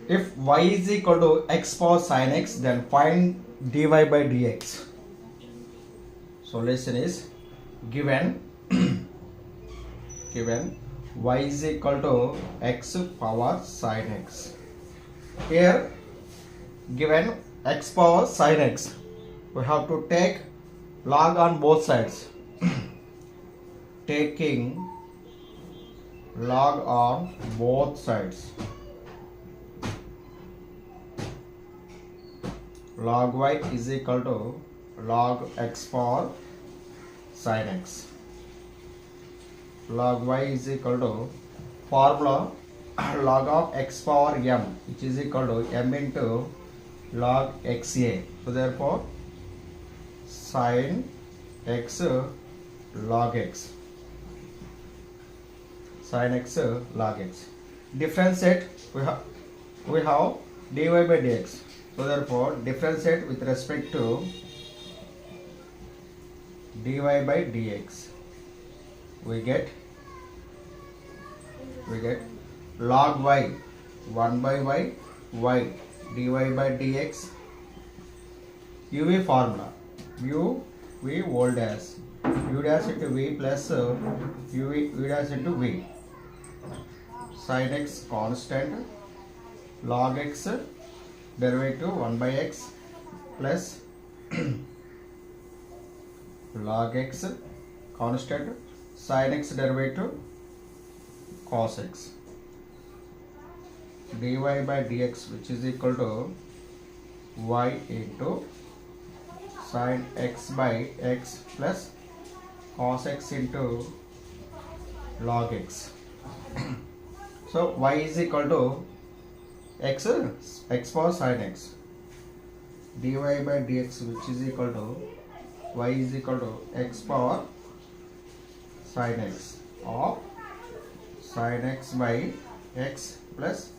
If y is equal to x power sin x, then find dy by dx. Solution is given given y is equal to x power sin x. Here given x power sin x, we have to take log on both sides. Taking log on both sides. Log y is equal to log x power sin x. Log y is equal to formula log of x power m, which is equal to m into log xa. So therefore sin x log x. Sin x log x. Differentiate, we have dy by dx. So therefore differentiate with respect to dy by dx. We get log y 1 by y dy by dx. UV formula u v old as u dash into v plus u dash into v. Sin x constant, log x derivative 1 by x plus log x constant, sin x derivative cos x, dy by dx, which is equal to y into sin x by x plus cos x into log x. So y is equal to x power sin x, dy by dx, which is equal to y is equal to x power sin x or sin x by x plus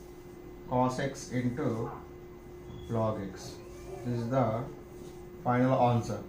cos x into log x. This is the final answer.